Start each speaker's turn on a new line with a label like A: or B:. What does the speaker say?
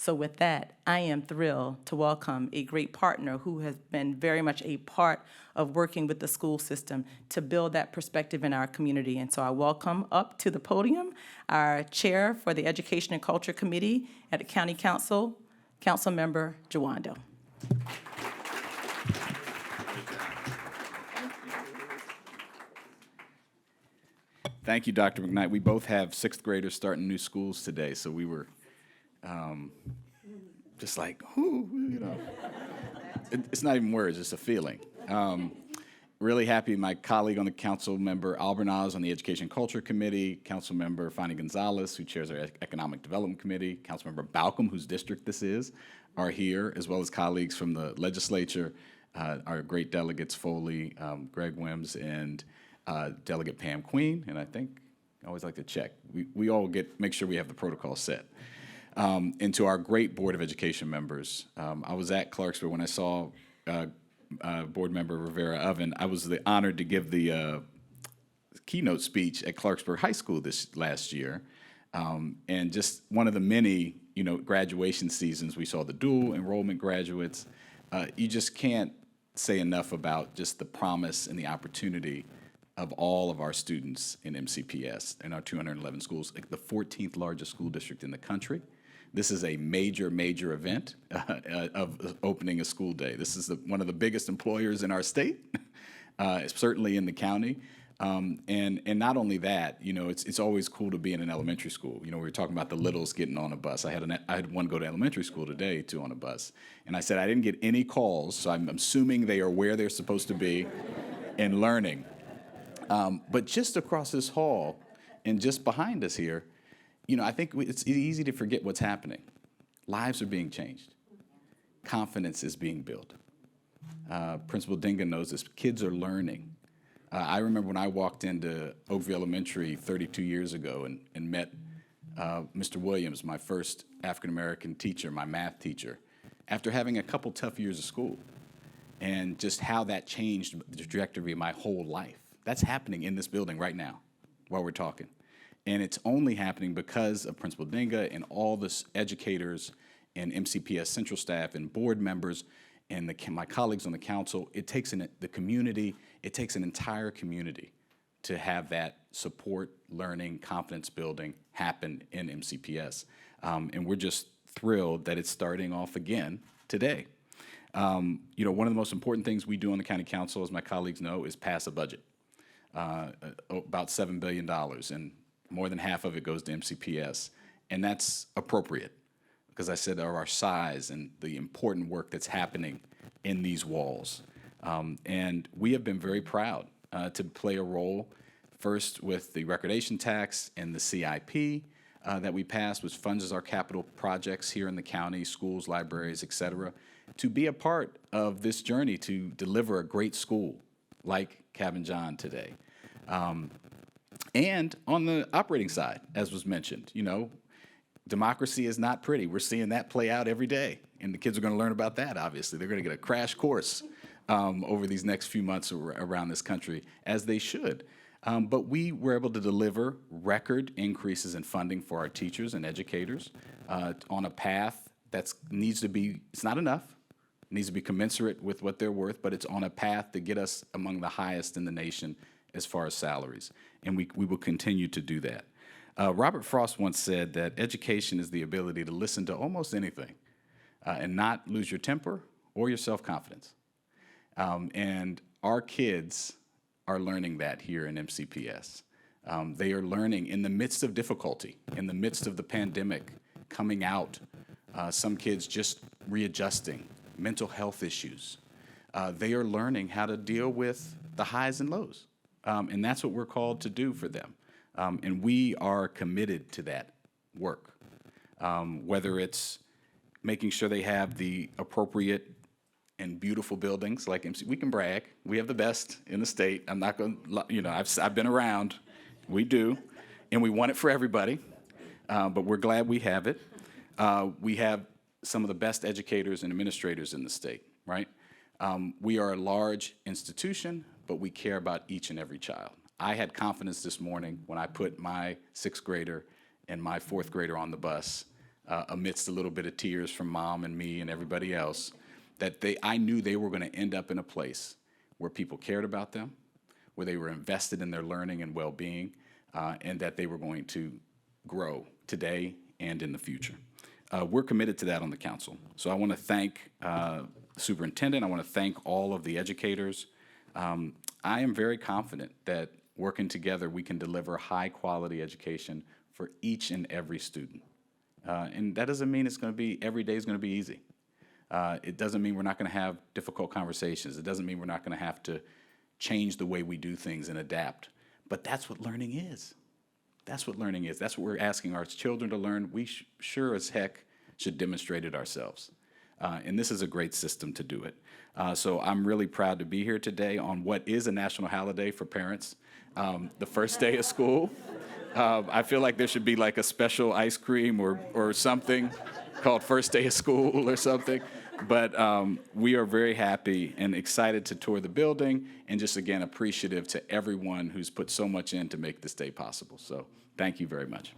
A: So with that, I am thrilled to welcome a great partner who has been very much a part of working with the school system to build that perspective in our community. And so I welcome up to the podium our chair for the Education and Culture Committee at the County Council, Councilmember Jawando.
B: Thank you, Dr. McKnight. We both have sixth graders starting new schools today, so we were just like, ooh, you know. It's not even words, it's a feeling. Really happy my colleague on the council, Member Albernaz on the Education and Culture Committee, Councilmember Fanny Gonzalez, who chairs our Economic Development Committee, Councilmember Balcom, whose district this is, are here, as well as colleagues from the legislature, our great delegates, Foley, Greg Wims, and Delegate Pam Queen, and I think I always like to check. We all make sure we have the protocol set. And to our great Board of Education members, I was at Clarksburg when I saw Board Member Rivera Oven. I was honored to give the keynote speech at Clarksburg High School this last year, and just one of the many, graduation seasons. We saw the dual enrollment graduates. You just can't say enough about just the promise and the opportunity of all of our students in MCPS in our 211 schools, the 14th largest school district in the country. This is a major, major event of opening a school day. This is one of the biggest employers in our state, certainly in the county. And not only that, it's always cool to be in an elementary school. We were talking about the littles getting on a bus. I had one go to elementary school today, two on a bus. And I said I didn't get any calls, so I'm assuming they are where they're supposed to be and learning. But just across this hall and just behind us here, I think it's easy to forget what's happening. Lives are being changed. Confidence is being built. Principal Dinga knows this. Kids are learning. I remember when I walked into Oakview Elementary 32 years ago and met Mr. Williams, my first African-American teacher, my math teacher, after having a couple tough years of school, and just how that changed the trajectory of my whole life. That's happening in this building right now while we're talking. And it's only happening because of Principal Dinga and all the educators and MCPS central staff and board members and my colleagues on the council. It takes the community, it takes an entire community to have that support, learning, confidence building happen in MCPS. And we're just thrilled that it's starting off again today. One of the most important things we do on the county council, as my colleagues know, is pass a budget. About $7 billion, and more than half of it goes to MCPS. And that's appropriate, because I said of our size and the important work that's happening in these walls. And we have been very proud to play a role, first with the recordation tax and the CIP that we passed, which funds our capital projects here in the county, schools, libraries, et cetera, to be a part of this journey to deliver a great school like Cabin John today. And on the operating side, as was mentioned, democracy is not pretty. We're seeing that play out every day, and the kids are going to learn about that, obviously. They're going to get a crash course over these next few months around this country, as they should. But we were able to deliver record increases in funding for our teachers and educators on a path that needs to be, it's not enough, it needs to be commensurate with what they're worth, but it's on a path to get us among the highest in the nation as far as salaries, and we will continue to do that. Robert Frost once said that education is the ability to listen to almost anything and not lose your temper or your self-confidence. And our kids are learning that here in MCPS. They are learning in the midst of difficulty, in the midst of the pandemic, coming out, some kids just readjusting, mental health issues. They are learning how to deal with the highs and lows. And that's what we're called to do for them. And we are committed to that work, whether it's making sure they have the appropriate and beautiful buildings like MC. We can brag. We have the best in the state. I'm not going to, I've been around. We do. And we want it for everybody. But we're glad we have it. We have some of the best educators and administrators in the state, right? We are a large institution, but we care about each and every child. I had confidence this morning when I put my sixth grader and my fourth grader on the bus amidst a little bit of tears from mom and me and everybody else, that I knew they were going to end up in a place where people cared about them, where they were invested in their learning and well-being, and that they were going to grow today and in the future. We're committed to that on the council. So I want to thank the superintendent. I want to thank all of the educators. I am very confident that working together, we can deliver high-quality education for each and every student. And that doesn't mean it's going to be, every day is going to be easy. It doesn't mean we're not going to have difficult conversations. It doesn't mean we're not going to have to change the way we do things and adapt. But that's what learning is. That's what learning is. That's what we're asking our children to learn. We sure as heck should demonstrate it ourselves. And this is a great system to do it. So I'm really proud to be here today on what is a national holiday for parents, the first day of school. I feel like there should be like a special ice cream or something called first day of school or something. But we are very happy and excited to tour the building, and just again appreciative to everyone who's put so much in to make this day possible. So thank you very much.